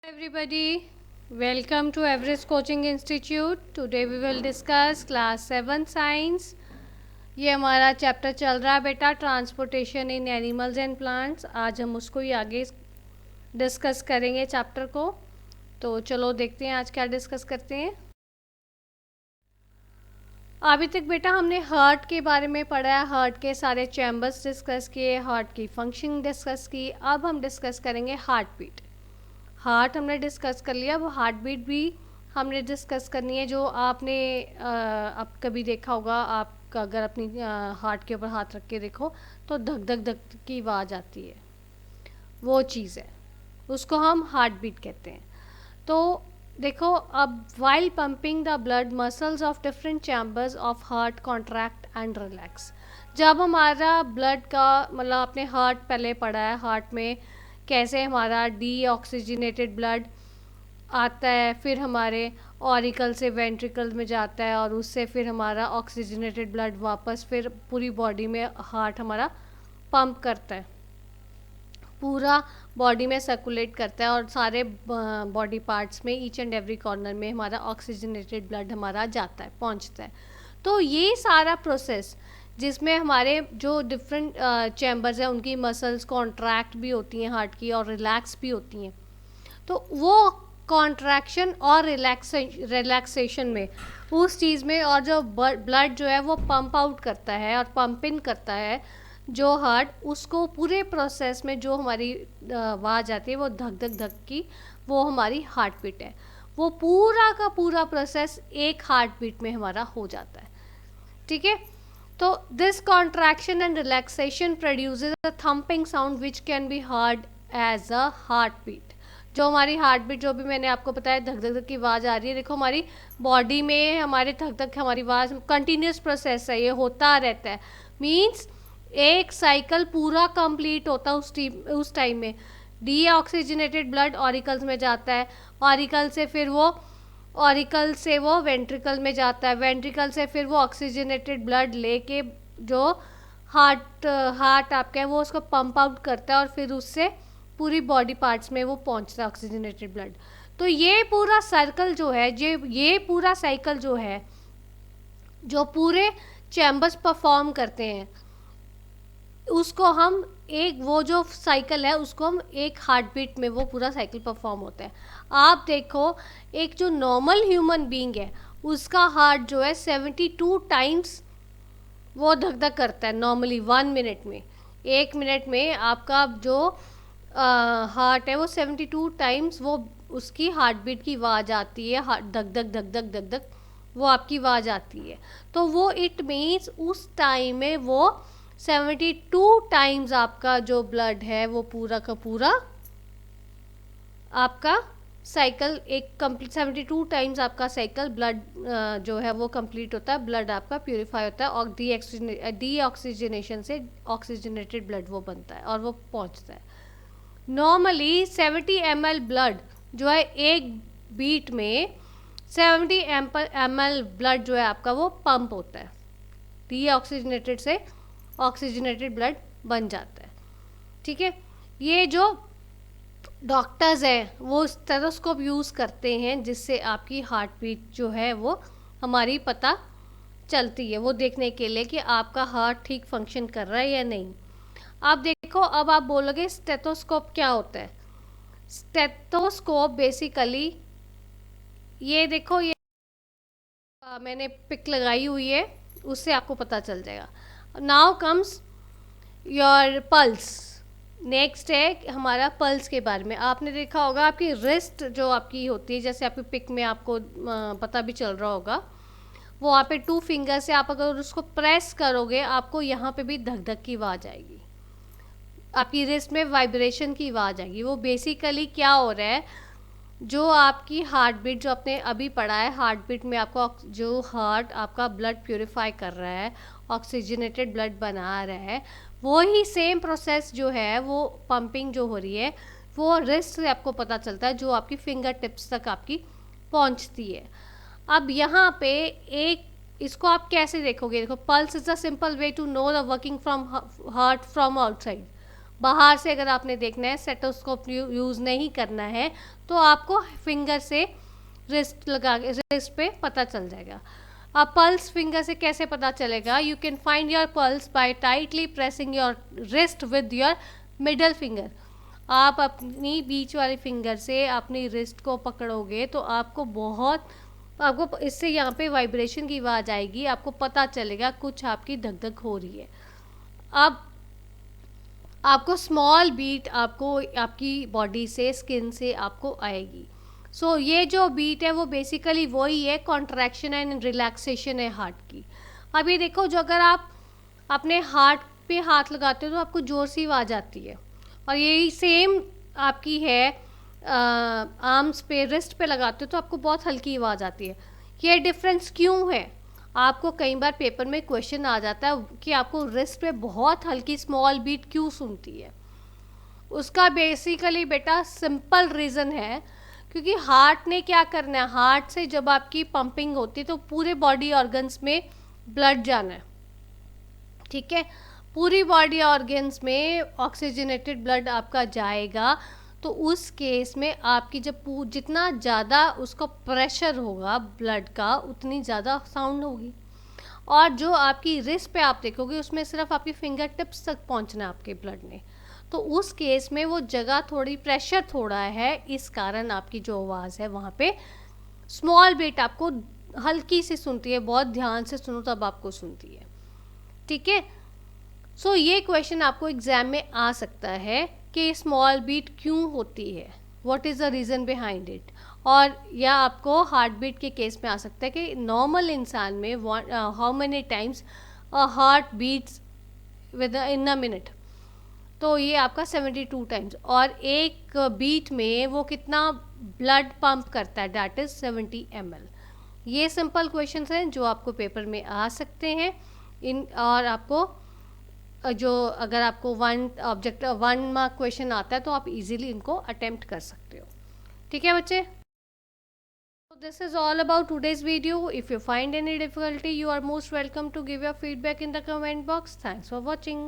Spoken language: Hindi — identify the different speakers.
Speaker 1: Everybody, welcome to Everest Coaching Institute. Today we will discuss class 7 science. ये हमारा चैप्टर चल रहा है बेटा, transportation in animals and plants. आज हम उसको ही आगे डिस्कस करेंगे चैप्टर को. तो चलो देखते हैं आज क्या डिस्कस करते हैं. अभी तक बेटा हमने हार्ट के बारे में पढ़ा है, हार्ट के सारे चैम्बर्स डिस्कस किए, हार्ट की फंक्शनिंग डिस्कस की. अब हम डिस्कस करेंगे हार्ट बीट. हार्ट हमने डिस्कस कर लिया, वो हार्ट बीट भी हमने डिस्कस करनी है. जो आपने अब कभी देखा होगा, आप अगर अपनी हार्ट के ऊपर हाथ रख के देखो तो धक धक धक की आवाज़ आती है, वो चीज़ है, उसको हम हार्ट बीट कहते हैं. तो देखो, अब while pumping the blood muscles of different chambers of heart contract and relax. जब हमारा ब्लड का मतलब आपने हार्ट पहले पढ़ा है, हार्ट में कैसे हमारा डीऑक्सीजनेटेड ब्लड आता है, फिर हमारे ऑरिकल से वेंट्रिकल में जाता है और उससे फिर हमारा ऑक्सीजनेटेड ब्लड वापस फिर पूरी बॉडी में हार्ट हमारा पंप करता है, पूरा बॉडी में सर्कुलेट करता है और सारे बॉडी पार्ट्स में ईच एंड एवरी कॉर्नर में हमारा ऑक्सीजनेटेड ब्लड हमारा जाता है, पहुंचता है. तो ये सारा प्रोसेस जिसमें हमारे जो डिफरेंट चैम्बर्स हैं उनकी मसल्स कॉन्ट्रैक्ट भी होती हैं हार्ट की और रिलैक्स भी होती हैं. तो वो कॉन्ट्रैक्शन और रिलैक्सेशन में उस चीज़ में, और जो ब्लड जो है वो पंप आउट करता है और पंप इन करता है जो हार्ट, उसको पूरे प्रोसेस में जो हमारी आवाज़ आती है वो धक धक धक की, वो हमारी हार्ट बीट है. वो पूरा का पूरा प्रोसेस एक हार्ट बीट में हमारा हो जाता है. ठीक है. तो this contraction and relaxation produces a thumping sound which can be heard as a heart beat. जो हमारी हार्ट बीट, जो भी मैंने आपको बताया धक धक धक की आवाज़ आ रही है, देखो हमारी बॉडी में हमारे धक धक हमारी आवाज़ कंटिन्यूस प्रोसेस है, ये होता रहता है. मीन्स एक साइकिल पूरा कंप्लीट होता है उस टाइम में. डीऑक्सीजनेटेड ब्लड ऑरिकल्स में जाता है, ऑरिकल से वो वेंट्रिकल में जाता है, वेंट्रिकल से फिर वो ऑक्सीजनेटेड ब्लड लेके जो हार्ट आपका है वो उसको पंप आउट करता है और फिर उससे पूरी बॉडी पार्ट्स में वो पहुंचता है ऑक्सीजनेटेड ब्लड. तो ये पूरा सर्कल जो है, ये पूरा साइकिल जो है, जो पूरे चैम्बर्स परफॉर्म करते हैं, उसको हम एक, वो जो साइकिल है उसको हम एक हार्ट बीट में वो पूरा साइकिल परफॉर्म होता है. आप देखो, एक जो नॉर्मल ह्यूमन बीइंग है उसका हार्ट जो है 72 टाइम्स वो धक धक करता है नॉर्मली 1 मिनट में. 1 मिनट में आपका जो हार्ट है वो 72 टाइम्स वो उसकी हार्ट बीट की आवाज़ आती है, धक धक धक धक धक धक वो आपकी आवाज़ आती है. तो वो इट मीन्स उस टाइम में वो 72 टाइम्स आपका जो ब्लड है वो पूरा का पूरा आपका साइकिल एक कंप्लीट 72 टाइम्स आपका साइकिल ब्लड जो है वो कंप्लीट होता है, ब्लड आपका प्यूरिफाई होता है और डीऑक्सीजनेशन से ऑक्सीजनेटेड ब्लड वो बनता है और वो पहुंचता है. नॉर्मली 70 ml ब्लड जो है एक बीट में 70 ml ब्लड जो है आपका वो पंप होता है, डीऑक्सीजनेटेड से ऑक्सीजनेटेड ब्लड बन जाता है. ठीक है. ये जो डॉक्टर्स हैं वो स्टेथोस्कोप यूज़ करते हैं जिससे आपकी हार्ट बीट जो है वो हमारी पता चलती है, वो देखने के लिए कि आपका हार्ट ठीक फंक्शन कर रहा है या नहीं. आप देखो, अब आप बोलोगे स्टेथोस्कोप क्या होता है. स्टेथोस्कोप बेसिकली, ये देखो, ये मैंने पिक लगाई हुई है, उससे आपको पता चल जाएगा. Now comes your pulse. Next है हमारा पल्स के बारे में. आपने देखा होगा आपकी रिस्ट जो आपकी होती है, जैसे आपकी पिक में आपको पता भी चल रहा होगा, वो वहाँ पे 2 फिंगर से आप अगर उसको प्रेस करोगे आपको यहाँ पे भी धक धक की आवाज़ आएगी, आपकी रिस्ट में वाइब्रेशन की आवाज़ आएगी. वो बेसिकली क्या हो रहा है, जो आपकी हार्ट बीट जो आपने अभी पढ़ा है, हार्ट बीट में आपको जो हार्ट आपका ब्लड प्यूरिफाई कर रहा है, ऑक्सीजनेटेड ब्लड बना रहा है, वो ही सेम प्रोसेस जो है वो पंपिंग जो हो रही है वो रिस्ट से आपको पता चलता है, जो आपकी फिंगर टिप्स तक आपकी पहुंचती है. अब यहाँ पे एक, इसको आप कैसे देखोगे, देखो, pulse is the simple way to know the working from heart from outside. बाहर से अगर आपने देखना है, स्टेथोस्कोप यूज़ नहीं करना है, तो आपको फिंगर से रिस्ट लगा के रिस्ट पे पता चल जाएगा। अब पल्स फिंगर से कैसे पता चलेगा? You can find your pulse by tightly pressing your wrist with your middle finger. आप अपनी बीच वाली फिंगर से अपनी रिस्ट को पकड़ोगे तो आपको इससे यहाँ पे वाइब्रेशन की आवाज़ आएगी, आपको पता चलेगा कुछ आपकी धक धक हो रही है। अब आपको स्मॉल बीट आपको आपकी बॉडी से, स्किन से आपको आएगी। सो ये जो बीट है वो बेसिकली वही है, कॉन्ट्रैक्शन एंड रिलैक्सेशन है हार्ट की। अब ये देखो, जो अगर आप अपने हार्ट पे हाथ लगाते हो तो आपको ज़ोर सी आवाज़ आती है, और यही सेम आपकी है आर्म्स पे, रिस्ट पे लगाते हो तो आपको बहुत हल्की आवाज़ आती है। ये डिफरेंस क्यों है? आपको कई बार पेपर में क्वेश्चन आ जाता है कि आपको रिस्ट पे बहुत हल्की स्मॉल बीट क्यों सुनती है। उसका बेसिकली बेटा सिंपल रीज़न है, क्योंकि हार्ट ने क्या करना है, हार्ट से जब आपकी पंपिंग होती है तो पूरे बॉडी ऑर्गन्स में ब्लड जाना है, ठीक है। पूरी बॉडी ऑर्गन्स में ऑक्सीजनेटेड ब्लड आपका जाएगा, तो उस केस में आपकी जब जितना ज़्यादा उसका प्रेशर होगा ब्लड का, उतनी ज़्यादा साउंड होगी। और जो आपकी रिस्ट पे आप देखोगे उसमें सिर्फ आपकी फिंगर टिप्स तक पहुंचना है आपके ब्लड ने, तो उस केस में वो जगह थोड़ी, प्रेशर थोड़ा है, इस कारण आपकी जो आवाज़ है वहाँ पे स्मॉल बीट आपको हल्की सी सुनती है। बहुत ध्यान से सुनो तब आपको सुनती है, ठीक है। सो ये क्वेश्चन आपको एग्जाम में आ सकता है कि स्मॉल बीट क्यों होती है, what is the reason behind it. और या आपको हार्ट बीट के केस में आ सकता है कि नॉर्मल इंसान में how many times heart beats within a minute, तो ये आपका 72 टाइम्स, और एक बीट में वो कितना ब्लड पंप करता है, डैट इज़ 70 ml। ये सिंपल क्वेश्चंस हैं जो आपको पेपर में आ सकते हैं और आपको जो अगर आपको वन मार्क क्वेश्चन आता है तो आप इजीली इनको अटेम्प्ट कर सकते हो, ठीक है बच्चे। This is all about today's video. If you find any difficulty, you are most welcome to give your feedback in the comment box. Thanks for watching.